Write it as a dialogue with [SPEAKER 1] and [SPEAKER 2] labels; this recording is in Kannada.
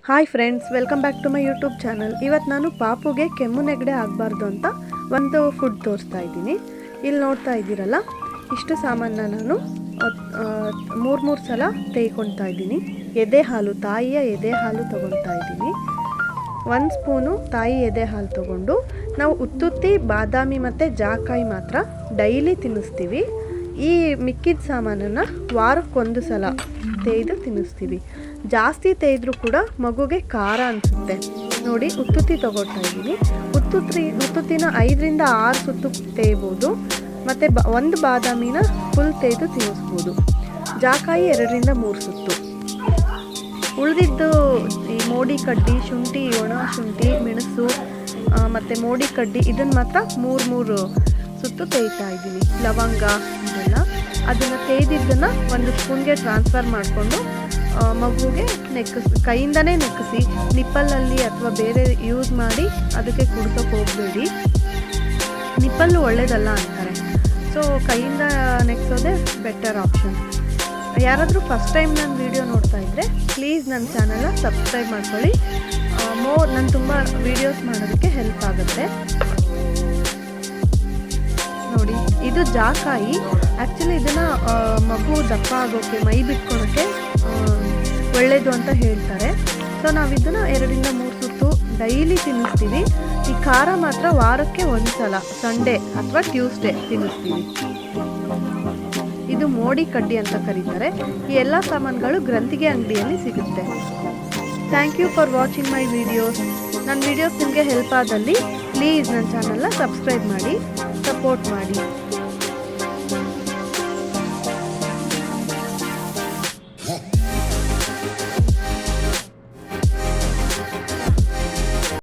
[SPEAKER 1] Hi friends, welcome back to my YouTube channel. ಇವತ್ತು ನಾನು ಪಾಪುಗೆ ಕೆಮ್ಮು ನೆಗಡಿ ಆಗಬಾರ್ದು ಅಂತ ಒಂದು ಫುಡ್ ತೋರಿಸ್ತಾ ಇದ್ದೀನಿ. ಇಲ್ಲಿ ನೋಡ್ತಾ ಇದ್ದೀರಲ್ಲ, ಇಷ್ಟು ಸಾಮಾನ ನಾನು ಮೂರು ಸಲ ತೆಯ್ಕೊಳ್ತಾ ಇದ್ದೀನಿ. ಎದೆ ಹಾಲು, ತಾಯಿಯ ಎದೆ ಹಾಲು ತೊಗೊಳ್ತಾ ಇದ್ದೀನಿ. 1 ಸ್ಪೂನು ತಾಯಿ ಎದೆ ಹಾಲು ತೊಗೊಂಡು ನಾವು ಉತ್ತುತ್ತಿ, ಬಾದಾಮಿ ಮತ್ತು ಜಾಕಾಯಿ ಮಾತ್ರ ಡೈಲಿ ತಿನ್ನಿಸ್ತೀವಿ. ಈ ಮಿಕ್ಕಿದ ಸಾಮಾನನ್ನು ವಾರಕ್ಕೊಂದು ಸಲ ತೇಯ್ದು ತಿನ್ನಿಸ್ತೀವಿ. ಜಾಸ್ತಿ ತೇಯ್ದ್ರೂ ಕೂಡ ಮಗುಗೆ ಖಾರ ಅನಿಸುತ್ತೆ. ನೋಡಿ, ಉತ್ತುತ್ತಿ ತೊಗೊಳ್ತಾ ಇದ್ದೀನಿ. ಉತ್ತುತ್ತಿನ 5 ರಿಂದ 6 ಸುತ್ತು ತೇಯ್ಬೋದು. ಮತ್ತು ಒಂದು ಬಾದಾಮಿನ ಫುಲ್ ತೇಯ್ದು ತಿನ್ನಿಸ್ಬೋದು. ಜಾಕಾಯಿ 2 ರಿಂದ 3 ಸುತ್ತು. ಉಳಿದಿದ್ದು ಈ ಮೋಡಿ ಕಡ್ಡಿ, ಶುಂಠಿ, ಒಣ ಶುಂಠಿ, ಮೆಣಸು ಮತ್ತು ಮೋಡಿ ಕಡ್ಡಿ, ಇದನ್ನು ಮಾತ್ರ 3 ಸುತ್ತು ತೇಯ್ತಾ ಇದ್ದೀನಿ. ಲವಂಗ ಇದೆಲ್ಲ ಅದನ್ನು ತೇಯ್ದಿದ್ದನ್ನು 1 ಸ್ಪೂನ್ಗೆ ಟ್ರಾನ್ಸ್ಫರ್ ಮಾಡಿಕೊಂಡು ಮಗುಗೆ ಕೈಯಿಂದನೇ ನೆಕ್ಕಿಸಿ, ನಿಪ್ಪಲಲ್ಲಿ ಅಥವಾ ಬೇರೆ ಯೂಸ್ ಮಾಡಿ ಅದಕ್ಕೆ ಕುಡ್ಸೋಕೆ ಹೋಗಬೇಡಿ. ನಿಪ್ಪಲ್ಲು ಒಳ್ಳೆಯದಲ್ಲ ಅಂತಾರೆ. ಸೊ ಕೈಯಿಂದ ನೆಕ್ಸೋದೇ ಬೆಟರ್ ಆಪ್ಷನ್. ಯಾರಾದರೂ ಫಸ್ಟ್ ಟೈಮ್ ನನ್ನ ವಿಡಿಯೋ ನೋಡ್ತಾ ಇದ್ದರೆ ಪ್ಲೀಸ್ ನನ್ನ ಚಾನಲ್ನ ಸಬ್ಸ್ಕ್ರೈಬ್ ಮಾಡ್ಕೊಳ್ಳಿ. ನಾನು ತುಂಬ ವೀಡಿಯೋಸ್ ಮಾಡೋದಕ್ಕೆ ಹೆಲ್ಪ್ ಆಗುತ್ತೆ. ನೋಡಿ, ಇದು ಜಾಕಾಯಿ. ಆ್ಯಕ್ಚುಲಿ ಇದನ್ನು ಮಗು ದಪ್ಪ ಆಗೋಕ್ಕೆ, ಮೈ ಬಿಟ್ಕೊಳೋಕ್ಕೆ ಒಳ್ಳೆಯದು ಅಂತ ಹೇಳ್ತಾರೆ. ಸೊ ನಾವು ಇದನ್ನು 2 ರಿಂದ 3 ಸುತ್ತು ಡೈಲಿ ತಿನ್ನಿಸ್ತೀವಿ. ಈ ಖಾರ ಮಾತ್ರ ವಾರಕ್ಕೆ 1 ಸಲ, ಸಂಡೇ ಅಥವಾ ಟ್ಯೂಸ್ಡೇ ತಿನ್ನಿಸ್ತೀವಿ. ಇದು ಮೋಡಿ ಕಡ್ಡಿ ಅಂತ ಕರೀತಾರೆ. ಈ ಎಲ್ಲ ಸಾಮಾನುಗಳು ಗ್ರಂಥಿಗೆ ಅಂಗಡಿಯಲ್ಲಿ ಸಿಗುತ್ತೆ. Thank you for watching my videos. ನನ್ನ ವಿಡಿಯೋಸ್ ನಿಮಗೆ ಹೆಲ್ಪ್ ಆದಲ್ಲಿ ಪ್ಲೀಸ್ ನನ್ನ ಚಾನಲ್ನ ಸಬ್ಸ್ಕ್ರೈಬ್ ಮಾಡಿ, ಸಪೋರ್ಟ್ ಮಾಡಿ.